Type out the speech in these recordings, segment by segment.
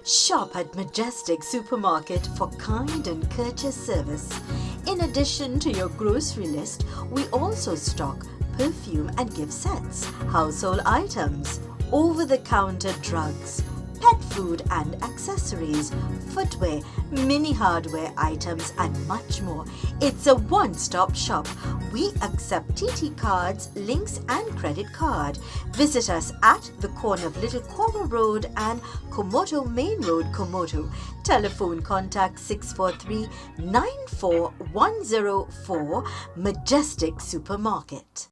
Shop at Majestic Supermarket for kind and courteous service. In addition to your grocery list, we also stock perfume and gift sets, household items, over-the-counter drugs, pet food and accessories, footwear, mini hardware items and much more. It's a one-stop shop. We accept TT cards, links and credit card. Visit us at the corner of Little Koma Road and Komodo Main Road, Komodo. Telephone contact 643-94104, Majestic Supermarket.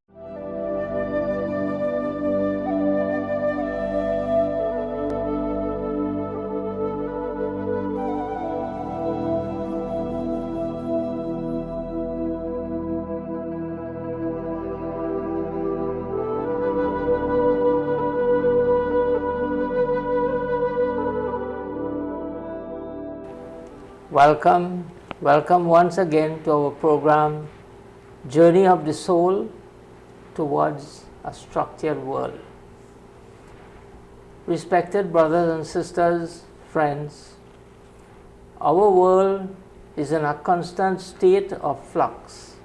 Welcome once again to our program, Journey of the Soul Towards a Structured World. Respected brothers and sisters, friends, our world is in a constant state of flux,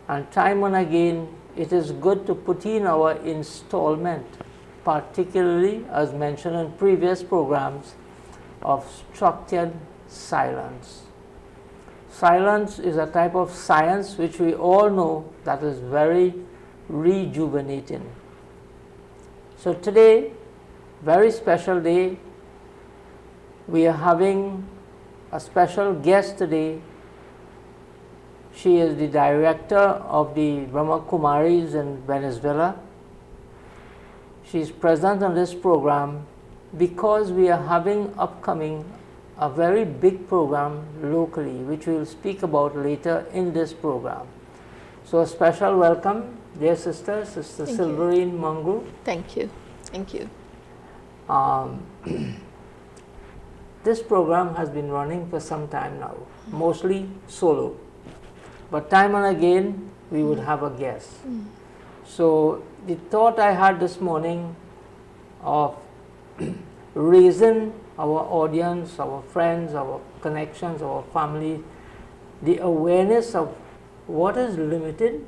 and time and again it is good to put in our installment, particularly as mentioned in previous programs, of structured silence. Silence is a type of science which we all know that is very rejuvenating. So today, very special day, we are having a special guest today. She is the director of the Brahma Kumaris in Venezuela. She is present on this program because we are having upcoming a very big program locally, which we will speak about later in this program. So a special welcome, dear sister, Sister Silverine Mangu. Thank you. Thank you. This program has been running for some time now, mostly solo. But time and again, we would have a guest. So the thought I had this morning of raising our audience, our friends, our connections, our family, the awareness of what is limited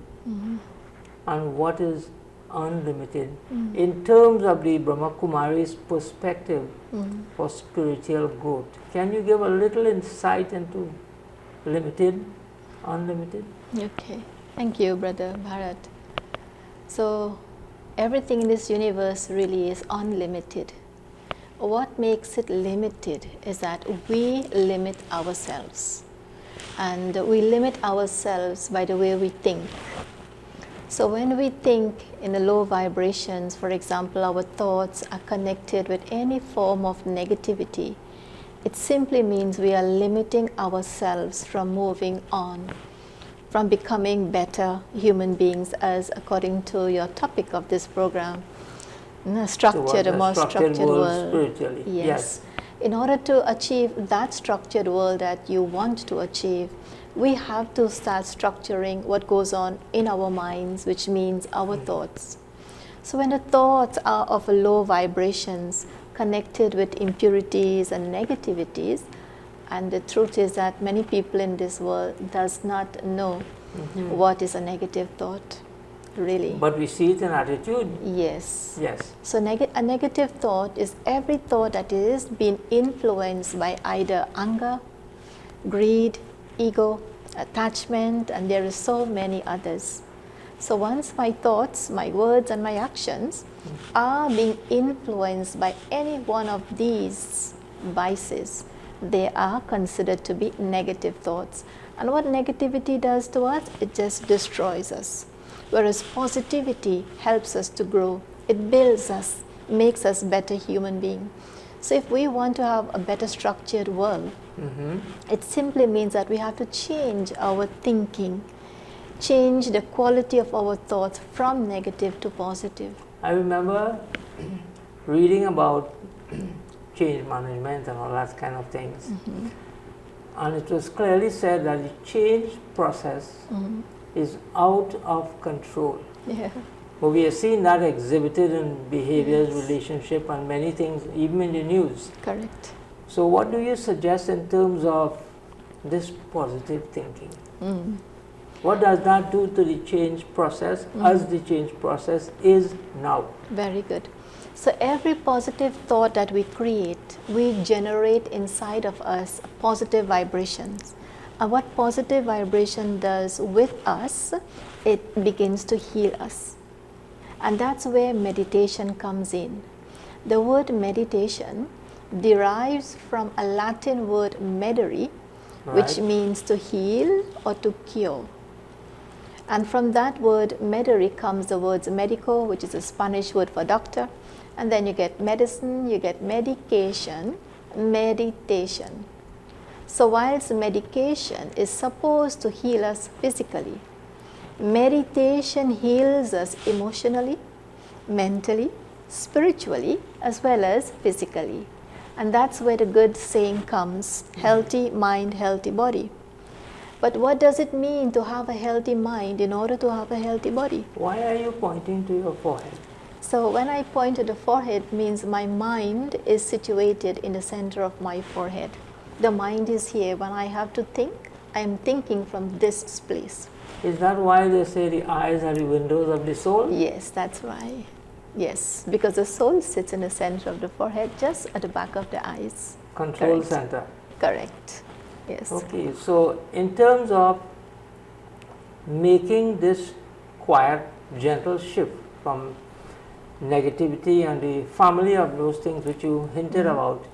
and what is unlimited in terms of the Brahma Kumari's perspective for spiritual growth. Can you give a little insight into limited, unlimited? Okay. Thank you, Brother Bharat. So, everything in this universe really is unlimited. What makes it limited is that we limit ourselves, and we limit ourselves by the way we think. So when we think in the low vibrations, for example, our thoughts are connected with any form of negativity, it simply means we are limiting ourselves from moving on, from becoming better human beings, as according to your topic of this program, a more structured world. Spiritually. Yes. In order to achieve that structured world that you want to achieve, we have to start structuring what goes on in our minds, which means our thoughts. So when the thoughts are of low vibrations, connected with impurities and negativities, and the truth is that many people in this world does not know what is a negative thought. Really. But we see it in attitude. Yes. Yes. So a negative thought is every thought that is being influenced by either anger, greed, ego, attachment, and there are so many others. So once my thoughts, my words and my actions are being influenced by any one of these vices, they are considered to be negative thoughts. And what negativity does to us, it just destroys us. Whereas positivity helps us to grow. It builds us, makes us better human beings. So if we want to have a better structured world, it simply means that we have to change our thinking, change the quality of our thoughts from negative to positive. I remember reading about change management and all that kind of things. And it was clearly said that the change process is out of control. Yeah. But we have seen that exhibited in behaviors, relationship, and many things, even in the news. Correct. So what do you suggest in terms of this positive thinking? What does that do to the change process as the change process is now? Very good. So every positive thought that we create, we generate inside of us positive vibrations. And what positive vibration does with us, it begins to heal us. And that's where meditation comes in. The word meditation derives from a Latin word medere, which means to heal or to cure. And from that word medere comes the words medico, which is a Spanish word for doctor. And then you get medicine, you get medication, meditation. So whilst medication is supposed to heal us physically, meditation heals us emotionally, mentally, spiritually, as well as physically. And that's where the good saying comes, healthy mind, healthy body. But what does it mean to have a healthy mind in order to have a healthy body? Why are you pointing to your forehead? So when I point to the forehead, means my mind is situated in the center of my forehead. The mind is here. When I have to think, I am thinking from this place. Is that why they say the eyes are the windows of the soul? Yes, that's why. Yes, because the soul sits in the center of the forehead, just at the back of the eyes. Control Correct. center. Correct. Yes. Okay, so in terms of making this quiet, gentle shift from negativity and the family of those things which you hinted about,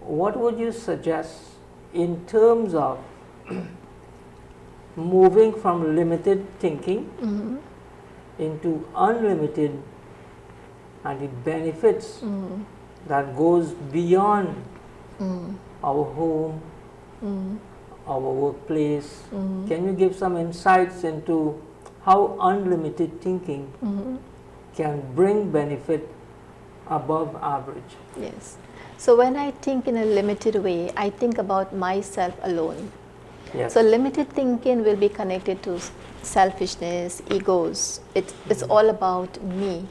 what would you suggest in terms of moving from limited thinking into unlimited, and the benefits that goes beyond our home, our workplace? Can you give some insights into how unlimited thinking can bring benefit above average? Yes. So when I think in a limited way, I think about myself alone. Yes. So limited thinking will be connected to selfishness, egos. It's all about me.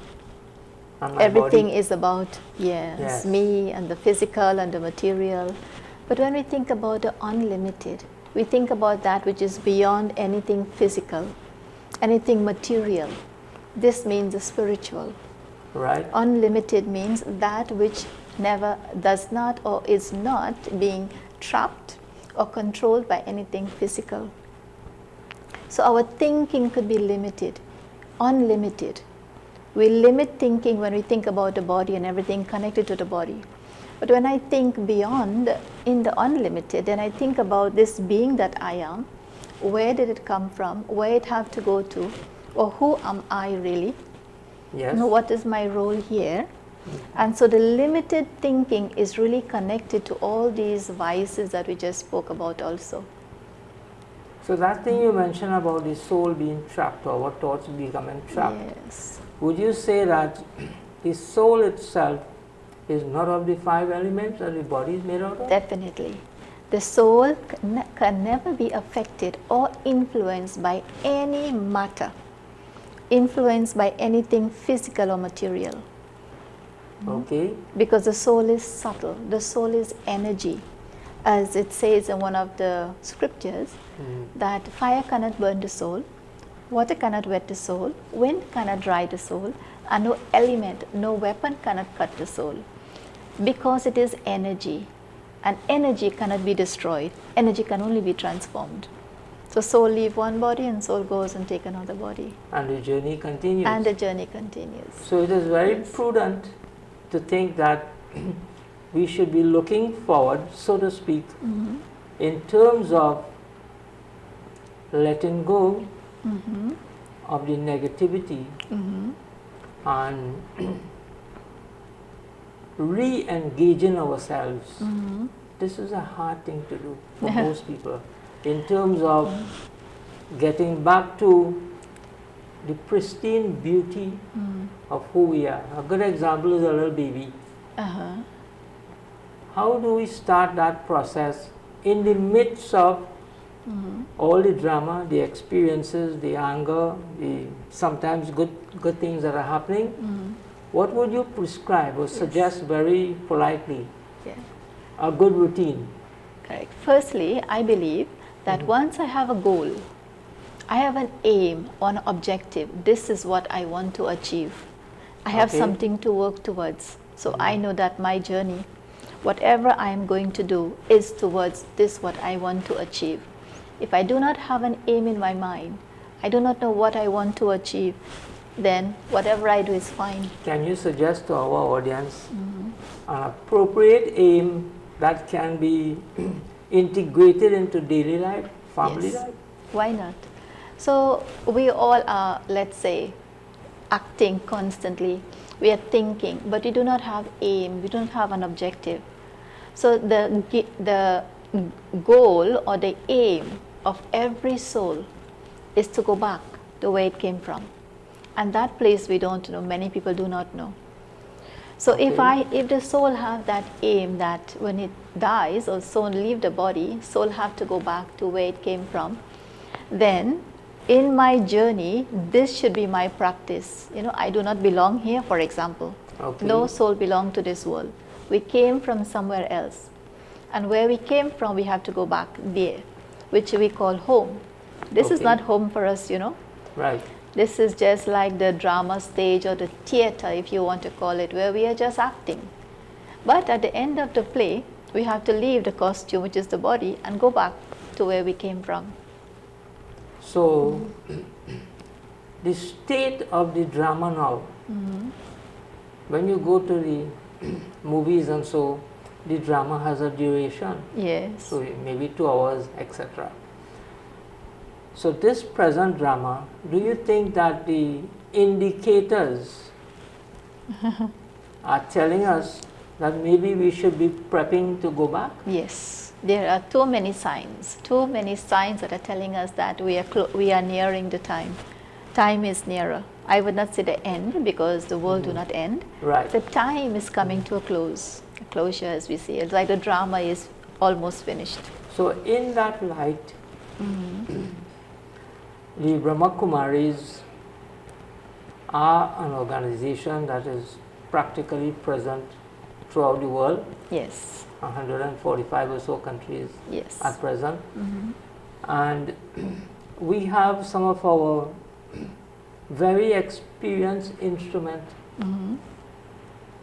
And my Everything body. is about, Yes. me and the physical and the material. But when we think about the unlimited, we think about that which is beyond anything physical, anything material. This means the spiritual. Right. Unlimited means that which never does not or is not being trapped or controlled by anything physical. So our thinking could be limited, unlimited. We limit thinking when we think about the body and everything connected to the body. But when I think beyond, in the unlimited, then I think about this being that I am. Where did it come from? Where it have to go to? Or who am I really? Yes. What is my role here? And so the limited thinking is really connected to all these vices that we just spoke about also. So that thing you mentioned about the soul being trapped, or our thoughts becoming trapped, Yes. would you say that the soul itself is not of the 5 elements that the body is made out of? Definitely. The soul can never be affected or influenced by any matter, influenced by anything physical or material. Okay. Because the soul is subtle, the soul is energy. As it says in one of the scriptures, that fire cannot burn the soul, water cannot wet the soul, wind cannot dry the soul, and no element, no weapon cannot cut the soul. Because it is energy, and energy cannot be destroyed, energy can only be transformed. So soul leave one body and soul goes and take another body. And the journey continues. And the journey continues. So it is very prudent to think that we should be looking forward, so to speak, in terms of letting go of the negativity and re-engaging ourselves. This is a hard thing to do for most people, in terms of getting back to the pristine beauty of who we are. A good example is a little baby. How do we start that process in the midst of all the drama, the experiences, the anger, the sometimes good things that are happening? What would you prescribe or suggest very politely? Yeah. a good routine? Correct. Firstly, I believe that once I have a goal, I have an aim or an objective, this is what I want to achieve. I have Okay. something to work towards. So I know that my journey, whatever I am going to do, is towards this what I want to achieve. If I do not have an aim in my mind, I do not know what I want to achieve, then whatever I do is fine. Can you suggest to our audience an appropriate aim that can be integrated into daily life, family Yes. life? Why not? So we all are, let's say, acting constantly. We are thinking, but we do not have aim. We don't have an objective. So the goal or the aim of every soul is to go back to where it came from, and that place we don't know. Many people do not know. So Okay. if the soul have that aim that when it dies or soul leave the body, soul have to go back to where it came from, then in my journey, this should be my practice. I do not belong here, for example. Okay. No soul belong to this world. We came from somewhere else. And where we came from, we have to go back there, which we call home. This is Okay. not home for us, Right. This is just like the drama stage or the theater, if you want to call it, where we are just acting. But at the end of the play, we have to leave the costume, which is the body, and go back to where we came from. So, the state of the drama now, when you go to the movies and so, the drama has a duration. Yes. So maybe 2 hours, etc. So this present drama, do you think that the indicators are telling us that maybe we should be prepping to go back? Yes, there are too many signs that are telling us that we are nearing the time. Time is nearer. I would not say the end, because the world do not end. Right. The time is coming to a closure, as we see. It's like the drama is almost finished. So in that light, the Brahma Kumaris are an organization that is practically present throughout the world. Yes, 145 or so countries yes. at present. And we have some of our very experienced instruments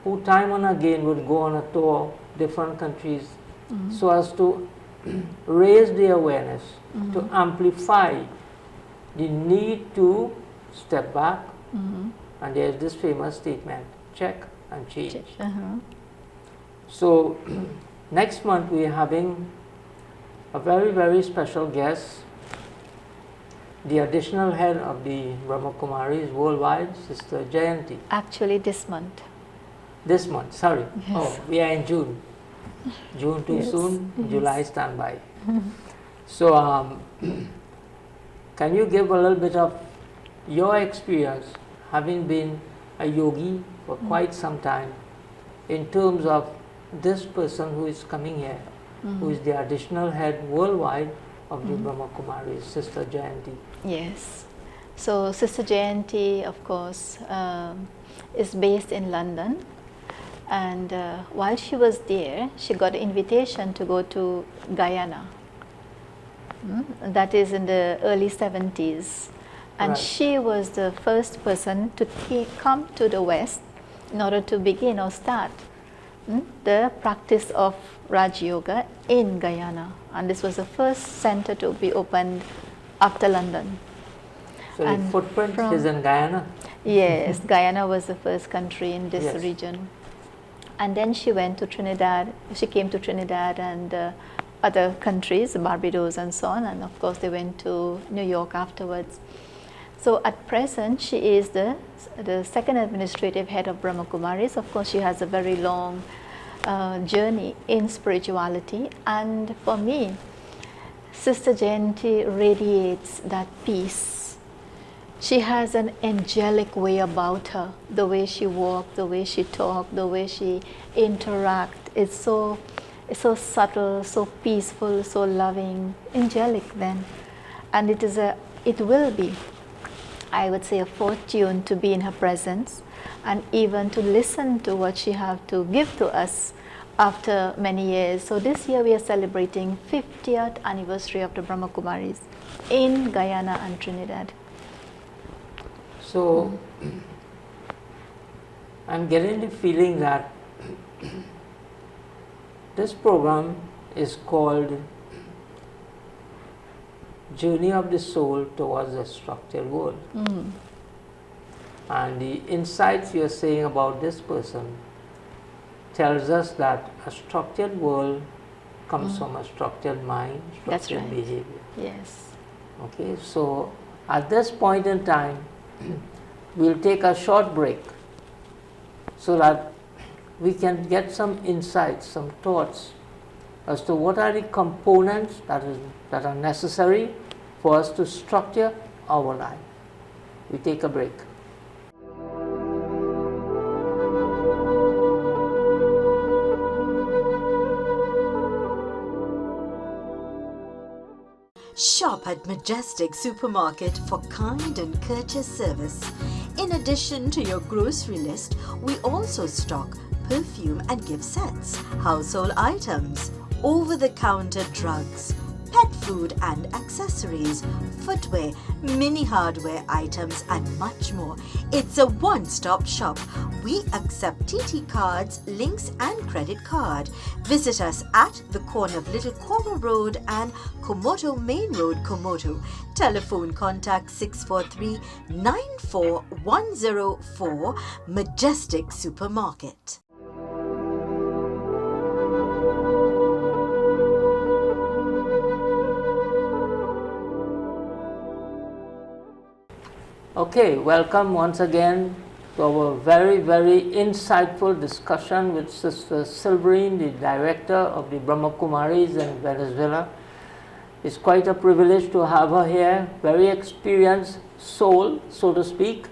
who time and again would go on a tour, different countries, so as to raise the awareness, to amplify the need to step back. And there's this famous statement, check and change. So next month we are having a very, very special guest, the additional head of the Brahma Kumaris worldwide, Sister Jayanti. Actually, this month. This month, sorry. Yes. Oh, we are in June. June too Yes, soon, yes. July standby. So can you give a little bit of your experience, having been a yogi for quite some time, in terms of this person who is coming here, who is the additional head worldwide of the Brahma Kumaris, Sister Jayanti? Yes. So Sister Jayanti, of course, is based in London. And while she was there, she got an invitation to go to Guyana. That is in the early 70s. And Right. she was the first person to come to the West in order to begin or start the practice of Raj Yoga in Guyana. And this was the first center to be opened after London. So the And footprint from- is in Guyana? Yes, Guyana was the first country in this Yes. region. And then she went to Trinidad. She came to Trinidad and other countries, Barbados and so on. And of course, they went to New York afterwards. So at present, she is the second administrative head of Brahma Kumaris. Of course, she has a very long journey in spirituality. And for me, Sister Jayanti radiates that peace. She has an angelic way about her. The way she walks, the way she talks, the way she interacts. It's so subtle, so peaceful, so loving, angelic then. And it will be, I would say, a fortune to be in her presence and even to listen to what she have to give to us after many years. So this year we are celebrating 50th anniversary of the Brahma Kumaris in Guyana and Trinidad. So I'm getting the feeling that this program is called Journey of the Soul Towards a Structured World. And the insights you are saying about this person tells us that a structured world comes from a structured mind, structured right. behavior. Yes. Okay, so at this point in time, we'll take a short break so that we can get some insights, some thoughts as to what are the components that are necessary for us to structure our life. We take a break. Shop at Majestic Supermarket for kind and courteous service. In addition to your grocery list, we also stock perfume and gift sets, household items, over-the-counter drugs, pet food and accessories, footwear, mini hardware items and much more. It's a one-stop shop. We accept TT cards, links and credit card. Visit us at the corner of Little Kora Road and Komoto Main Road, Komoto. Telephone contact 643-94104, Majestic Supermarket. Okay, welcome once again to our very, very insightful discussion with Sister Silverine, the director of the Brahma Kumaris in Venezuela. It's quite a privilege to have her here, very experienced soul, so to speak,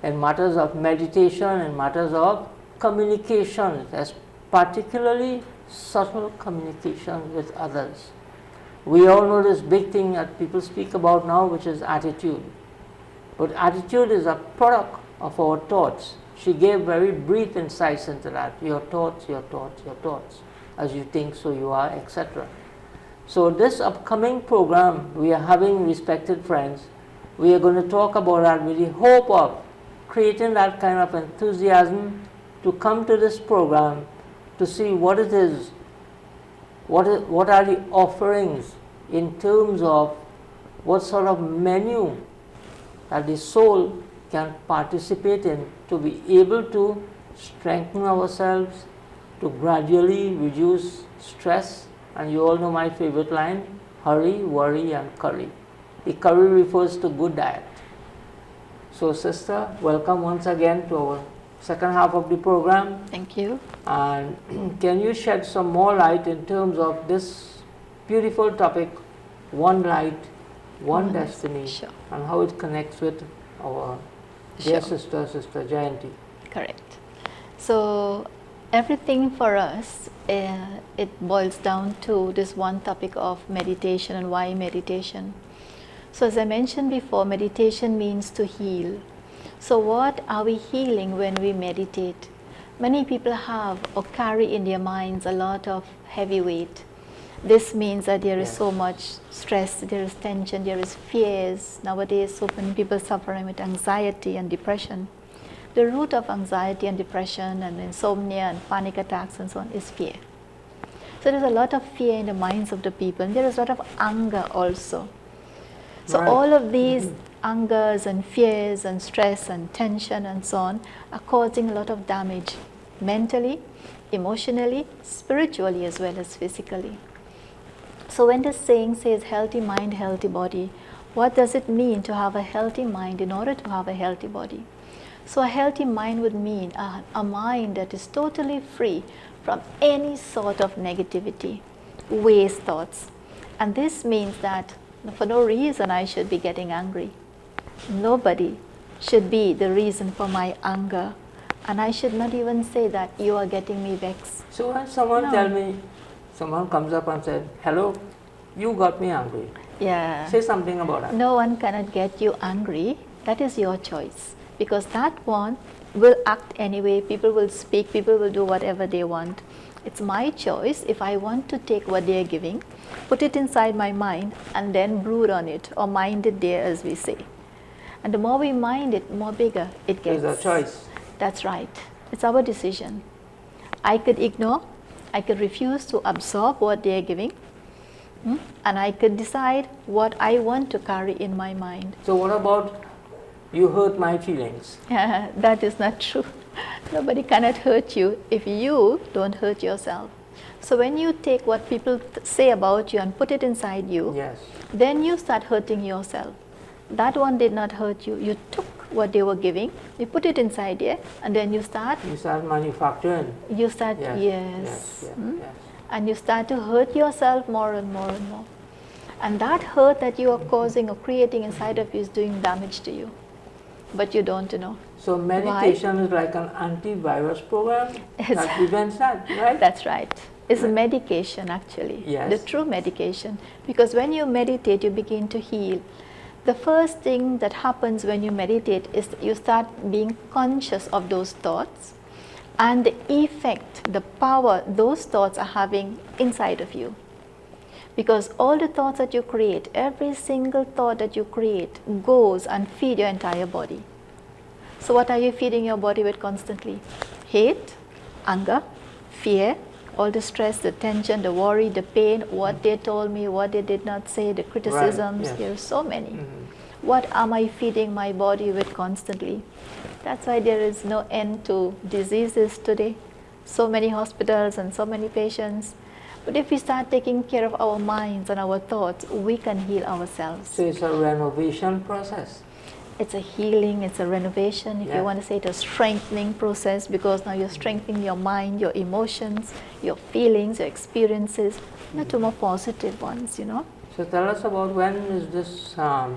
in matters of meditation and matters of communication, as particularly subtle communication with others. We all know this big thing that people speak about now, which is attitude. But attitude is a product of our thoughts. She gave very brief insights into that. Your thoughts, your thoughts, your thoughts. As you think, so you are, etc. So this upcoming program we are having, respected friends, we are going to talk about that with the hope of creating that kind of enthusiasm to come to this program to see what it is, what are the offerings in terms of what sort of menu that the soul can participate in to be able to strengthen ourselves, to gradually reduce stress. And you all know my favorite line, hurry, worry and curry. The curry refers to good diet. So sister, welcome once again to our second half of the program. Thank you. And can you shed some more light in terms of this beautiful topic, one light, one destiny, sure. and how it connects with our dear sister, Sister Jayanti. Correct. So everything for us, it boils down to this one topic of meditation and why meditation. So as I mentioned before, meditation means to heal. So what are we healing when we meditate? Many people have or carry in their minds a lot of heavy weight. This means that there is so much stress, there is tension, there is fears. Nowadays, so many people suffering with anxiety and depression. The root of anxiety and depression and insomnia and panic attacks and so on is fear. So there's a lot of fear in the minds of the people, and there is a lot of anger also. So all of these angers and fears and stress and tension and so on are causing a lot of damage mentally, emotionally, spiritually as well as physically. So when the saying says healthy mind, healthy body, what does it mean to have a healthy mind in order to have a healthy body? So a healthy mind would mean a mind that is totally free from any sort of negativity, waste thoughts. And this means that for no reason I should be getting angry. Nobody should be the reason for my anger. And I should not even say that you are getting me vexed. So when someone comes up and says, hello, you got me angry. Yeah. Say something about that. No one cannot get you angry. That is your choice. Because that one will act anyway. People will speak. People will do whatever they want. It's my choice if I want to take what they are giving, put it inside my mind, and then brood on it or mind it there, as we say. And the more we mind it, more bigger it gets. It's a choice. That's right. It's our decision. I could ignore, I could refuse to absorb what they are giving, and I could decide what I want to carry in my mind. So what about you hurt my feelings? That is not true. Nobody cannot hurt you if you don't hurt yourself. So when you take what people say about you and put it inside you, Yes. then you start hurting yourself. That one did not hurt you. You took what they were giving, you put it inside there, and then you start Manufacturing. You start, Yes. yes. Yes. Yes. And you start to hurt yourself more and more and more. And that hurt that you are causing or creating inside of you is doing damage to you. But you don't know. So meditation is like an antivirus program that prevents that, right? That's right. It's a medication actually. Yes. The true medication. Because when you meditate, you begin to heal. The first thing that happens when you meditate is you start being conscious of those thoughts and the effect, the power those thoughts are having inside of you. Because all the thoughts that you create, every single thought that you create goes and feeds your entire body. So what are you feeding your body with constantly? Hate, anger, fear, all the stress, the tension, the worry, the pain, what they told me, what they did not say, the criticisms, Right, yes. there are so many. What am I feeding my body with constantly? That's why there is no end to diseases today. So many hospitals and so many patients. But if we start taking care of our minds and our thoughts, we can heal ourselves. So it's a renovation process. It's a healing, it's a renovation, if you want to say it, a strengthening process, because now you're strengthening your mind, your emotions, your feelings, your experiences, not to more positive ones, you know. So tell us about when is this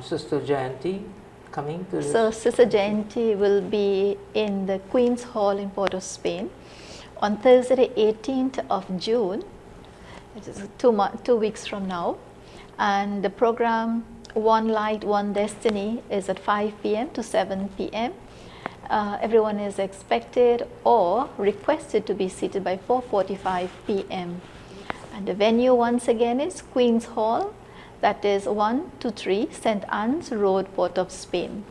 Sister Jayanti coming to this? So Sister Jayanti will be in the Queen's Hall in Port of Spain on Thursday, 18th of June. It is 2 weeks from now. And the program, One Light, One Destiny, is at 5 p.m. to 7 p.m. Everyone is expected or requested to be seated by 4:45 p.m. And the venue once again is Queen's Hall, that is 123 St. Anne's Road, Port of Spain.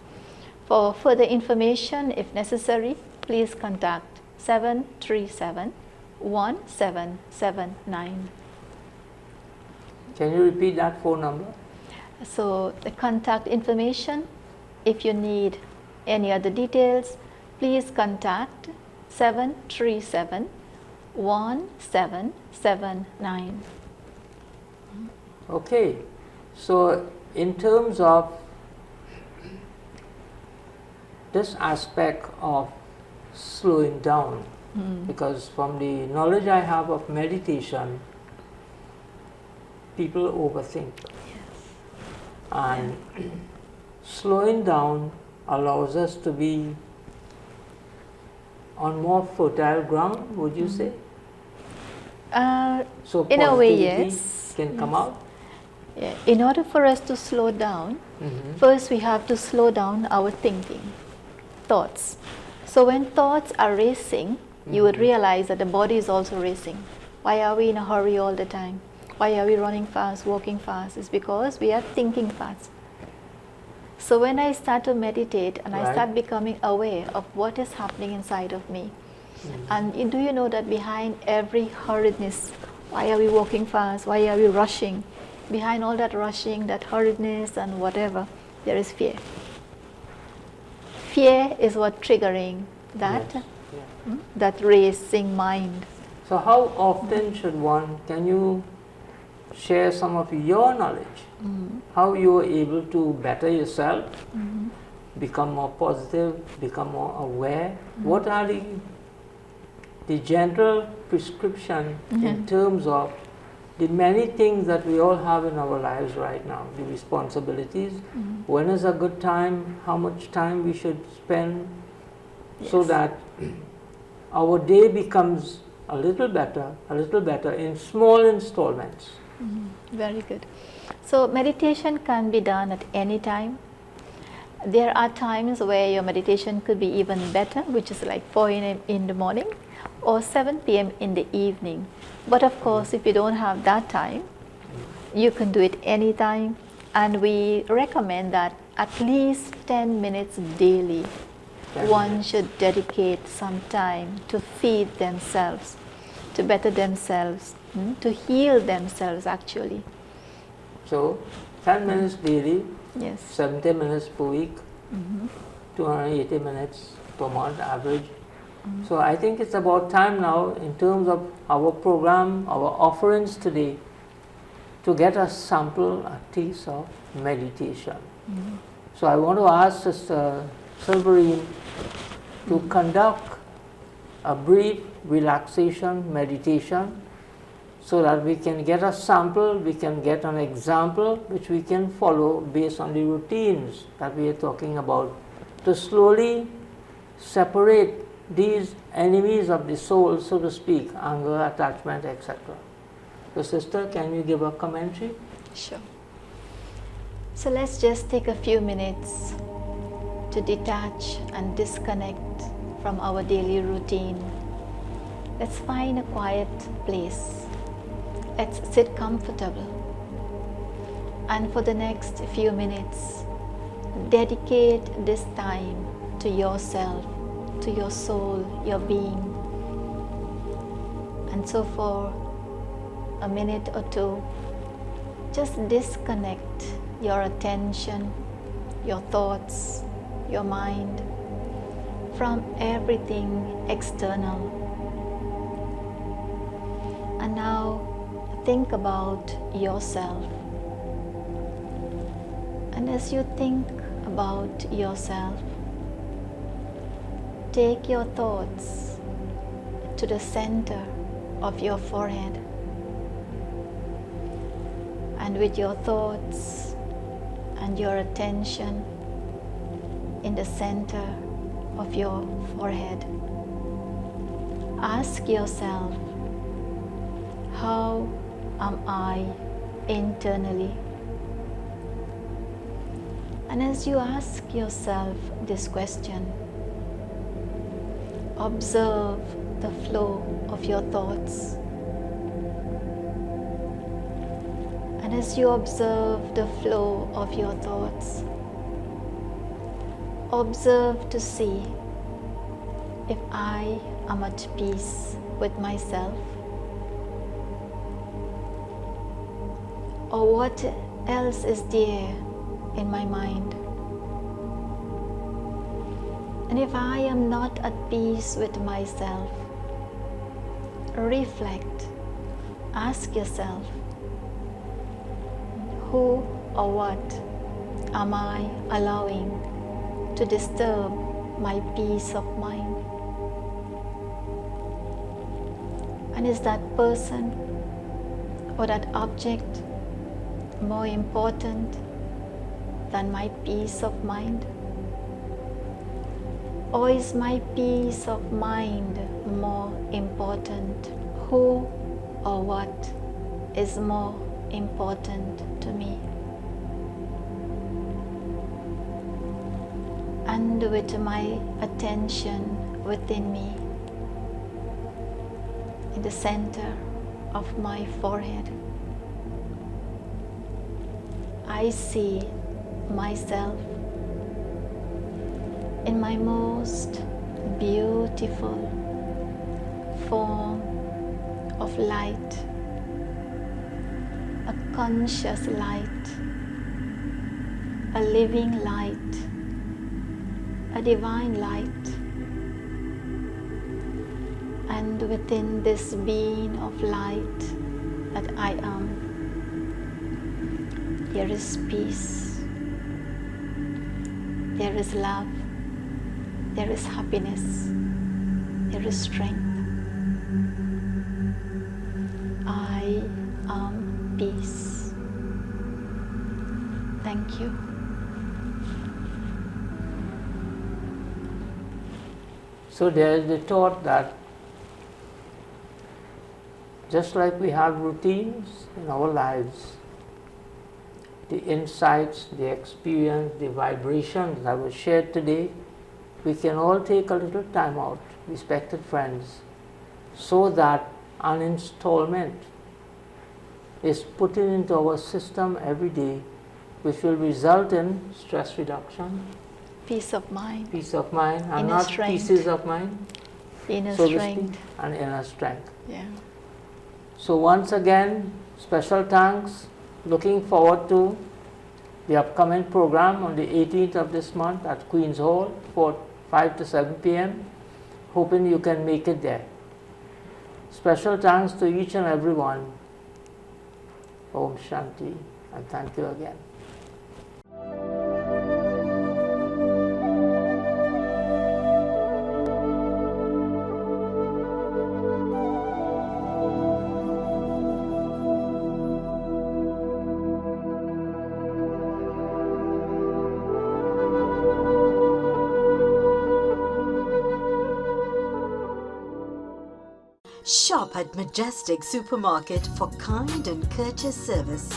For further information, if necessary, please contact 737-1779. Can you repeat that phone number? So the contact information, if you need any other details, please contact 737-1779. Okay, so in terms of this aspect of slowing down, because from the knowledge I have of meditation, people overthink. And slowing down allows us to be on more fertile ground, would you say? So in a way, positivity yes. can come out? Yeah. In order for us to slow down, first we have to slow down our thinking, thoughts. So when thoughts are racing, you would realize that the body is also racing. Why are we in a hurry all the time? Why are we running fast, walking fast? It's because we are thinking fast. So when I start to meditate and I start becoming aware of what is happening inside of me, and do you know that behind every hurriedness, why are we walking fast? Why are we rushing? Behind all that rushing, that hurriedness and whatever, there is fear. Fear is what triggering that, that racing mind. So how often should one, can you share some of your knowledge, how you are able to better yourself, become more positive, become more aware? What are the general prescription in terms of the many things that we all have in our lives right now, the responsibilities, when is a good time, how much time we should spend, so that our day becomes a little better in small installments. Very good. So meditation can be done at any time. There are times where your meditation could be even better, which is like 4 in the morning, or 7 p.m. in the evening. But of course, if you don't have that time, you can do it anytime. And we recommend that at least 10 minutes daily, 10 one minutes. should dedicate some time to feed themselves, to better themselves, to heal themselves actually. So 10 minutes daily, Yes. 70 minutes per week, 280 minutes per month average. So I think it's about time now in terms of our program, our offerings today, to get a sample, a taste of meditation. So I want to ask Sister Silverine to conduct a brief relaxation meditation so that we can get a sample, we can get an example which we can follow based on the routines that we are talking about, to slowly separate these enemies of the soul, so to speak, anger, attachment, etc. So sister, can you give a commentary? Sure. So let's just take a few minutes to detach and disconnect from our daily routine. Let's find a quiet place. Let's sit comfortable. And for the next few minutes, dedicate this time to yourself, to your soul, your being. And so for a minute or two, just disconnect your attention, your thoughts, your mind from everything external. And now think about yourself. And as you think about yourself, take your thoughts to the center of your forehead. And with your thoughts and your attention in the center of your forehead, ask yourself, how am I internally? And as you ask yourself this question, observe the flow of your thoughts. And as you observe the flow of your thoughts, observe to see if I am at peace with myself, or what else is there in my mind. And if I am not at peace with myself, reflect, ask yourself, who or what am I allowing to disturb my peace of mind? And is that person or that object more important than my peace of mind? Or is my peace of mind more important? Who or what is more important to me? And with my attention within me, in the center of my forehead, I see myself in my most beautiful form of light, a conscious light, a living light, a divine light. And within this being of light that I am, there is peace, there is love, there is happiness, there is strength. I am peace. Thank you. So there is the thought that just like we have routines in our lives, the insights, the experience, the vibrations that were shared today, we can all take a little time out, respected friends, so that an installment is put into our system every day, which will result in stress reduction, Peace of mind, and inner not strength. pieces of mind, inner so to strength. speak, and inner strength. Yeah. So once again, special thanks. Looking forward to the upcoming program on the 18th of this month at Queen's Hall for 5 to 7 p.m. Hoping you can make it there. Special thanks to each and every one. Om Shanti, and thank you again. Shop at Majestic Supermarket for kind and courteous service.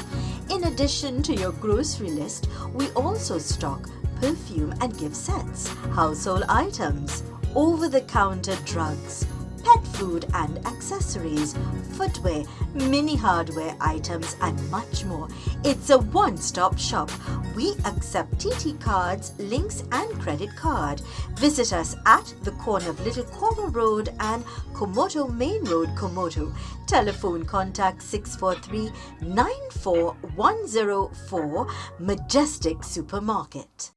In addition to your grocery list, we also stock perfume and gift sets, household items, over-the-counter drugs, pet food and accessories, footwear, mini hardware items and much more. It's a one-stop shop. We accept TT cards, links and credit card. Visit us at the corner of Little Corner Road and Komoto Main Road, Komoto. Telephone contact 643-94104. Majestic Supermarket.